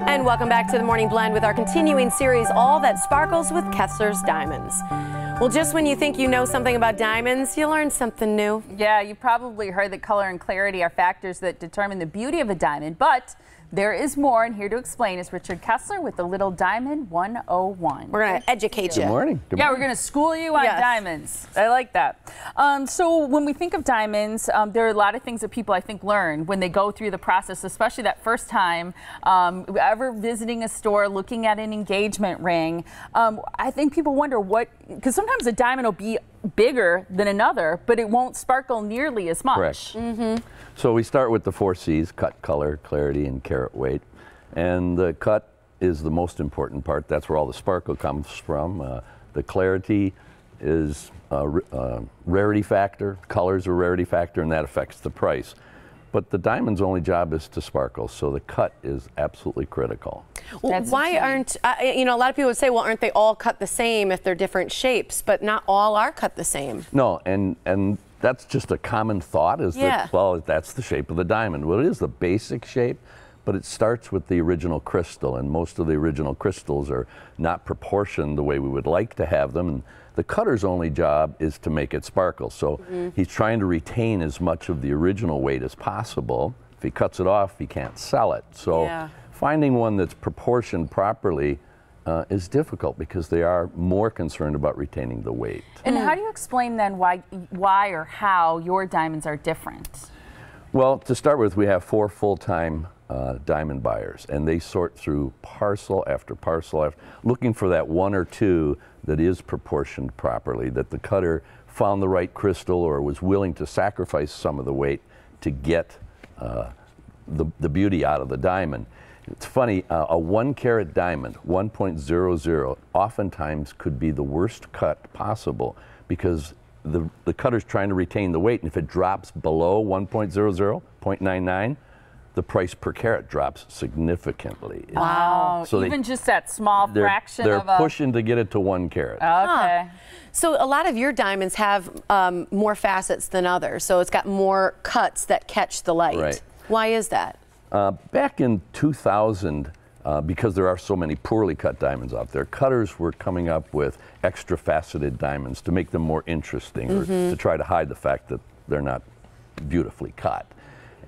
And welcome back to the Morning Blend with our continuing series, All That Sparkles with Kesslers Diamonds. Well, just when you think you know something about diamonds, you learn something new. Yeah, you probably heard that color and clarity are factors that determine the beauty of a diamond, but there is more, and here to explain is Richard Kessler with the Little Diamond 101. We're going to educate you. Good morning. Good Yeah, morning. we're going to school you on diamonds. I like that. So when we think of diamonds, there are a lot of things that people, I think, learn when they go through the process, especially that first time ever visiting a store, looking at an engagement ring. I think people wonder what, because sometimes a diamond will be bigger than another, but it won't sparkle nearly as much. Correct. Mm-hmm. So we start with the 4 C's: cut, color, clarity, and carat weight. And the cut is the most important part. That's where all the sparkle comes from. The clarity is a rarity factor. Color's a rarity factor, and that affects the price. But the diamond's only job is to sparkle, so the cut is absolutely critical. Well, why aren't, you know, a lot of people would say, well, aren't they all cut the same if they're different shapes? But not all are cut the same. No, and that's just a common thought, is that, well, that's the shape of the diamond. Well, it is the basic shape, but it starts with the original crystal, and most of the original crystals are not proportioned the way we would like to have them. And the cutter's only job is to make it sparkle. So he's trying to retain as much of the original weight as possible. If he cuts it off, he can't sell it. So finding one that's proportioned properly is difficult, because they are more concerned about retaining the weight. And how do you explain then why or how your diamonds are different? Well, to start with, we have 4 full-time diamond buyers, and they sort through parcel after parcel, looking for that 1 or 2 that is proportioned properly, that the cutter found the right crystal or was willing to sacrifice some of the weight to get the beauty out of the diamond. It's funny, a 1-carat diamond, 1.00, oftentimes could be the worst cut possible, because the cutter's trying to retain the weight, and if it drops below 1.00, 0.99, the price per carat drops significantly. Wow, so even just that small fraction they're of a... pushing to get it to 1 carat. Okay. So a lot of your diamonds have more facets than others, so it's got more cuts that catch the light. Right. Why is that? Back in 2000, because there are so many poorly cut diamonds out there, cutters were coming up with extra faceted diamonds to make them more interesting, or to try to hide the fact that they're not beautifully cut.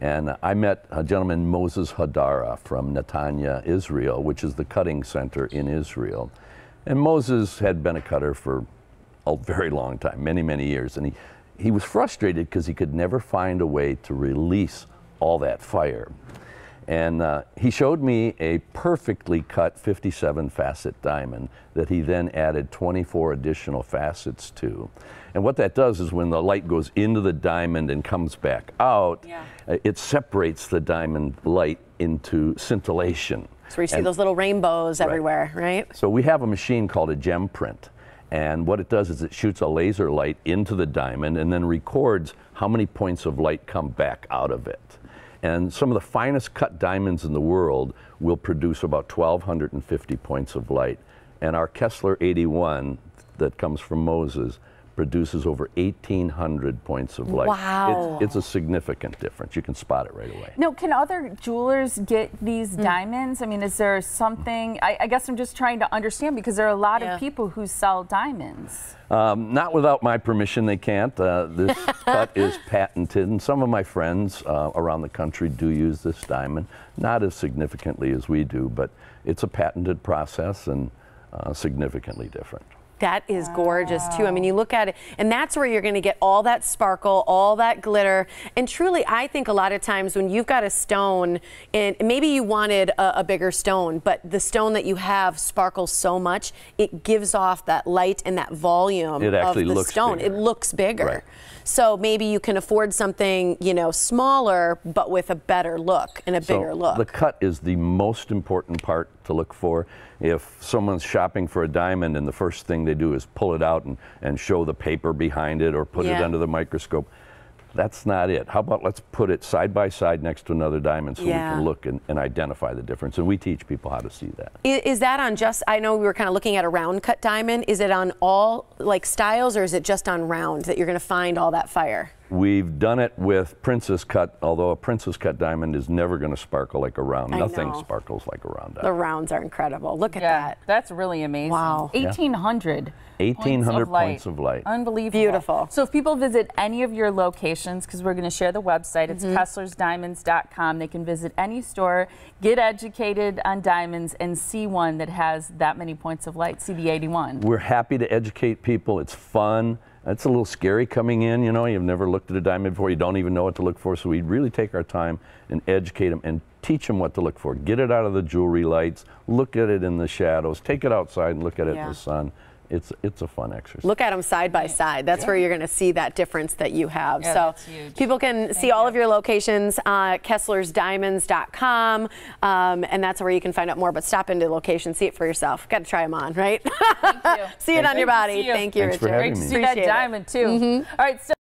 And I met a gentleman, Moses Hadara, from Netanya, Israel, which is the cutting center in Israel. And Moses had been a cutter for a very long time, many, many years. And he was frustrated because he could never find a way to release all that fire. And he showed me a perfectly cut 57 facet diamond that he then added 24 additional facets to. And what that does is, when the light goes into the diamond and comes back out, it separates the diamond light into scintillation. So where you see those little rainbows everywhere, right? So we have a machine called a gem print. And what it does is it shoots a laser light into the diamond and then records how many points of light come back out of it. And some of the finest cut diamonds in the world will produce about 1,250 points of light. And our Kessler 81 that comes from Moses produces over 1,800 points of light. Wow. It's a significant difference. You can spot it right away. Now, can other jewelers get these diamonds? I mean, is there something, I guess I'm just trying to understand, because there are a lot of people who sell diamonds. Not without my permission, they can't. This cut is patented, and some of my friends around the country do use this diamond, not as significantly as we do, but it's a patented process and significantly different. That is gorgeous too. I mean, you look at it, and that's where you're going to get all that sparkle, all that glitter. And truly, I think a lot of times when you've got a stone, and maybe you wanted a bigger stone, but the stone that you have sparkles so much, it gives off that light and that volume it actually of the looks stone. bigger. It looks bigger. Right. So maybe you can afford something, you know, smaller, but with a better look and a bigger look. The cut is the most important part to look for. If someone's shopping for a diamond and the first thing they do is pull it out and show the paper behind it or put it under the microscope, that's not it. How about let's put it side by side next to another diamond so we can look and identify the difference. And we teach people how to see that. Is that on just, I know we were kind of looking at a round cut diamond. Is it on all like styles, or is it just on round that you're going to find all that fire? We've done it with princess cut, although a princess cut diamond is never going to sparkle like a round. Nothing sparkles like a round diamond. The rounds are incredible. Look at that. That's really amazing. Wow. 1,800. 1,800 points of light. Unbelievable. Beautiful. So if people visit any of your locations, because we're going to share the website, it's kesslersdiamonds.com. They can visit any store, get educated on diamonds, and see one that has that many points of light, see the 81. We're happy to educate people. It's fun. It's a little scary coming in, you know, you've never looked at a diamond before, you don't even know what to look for, so we really take our time and educate them and teach them what to look for. Get it out of the jewelry lights, look at it in the shadows, take it outside and look at it in the sun. It's a fun exercise. Look at them side by side. That's where you're going to see that difference that you have. Yeah, so that's huge. people can see all of your locations at kesslersdiamonds.com, and that's where you can find out more. But stop into the location, see it for yourself. Got to try them on, right? Thank you. See it on your body. See you. Thank you, Thanks for Richard. having Great me. to see that Appreciate it. diamond too. All right. So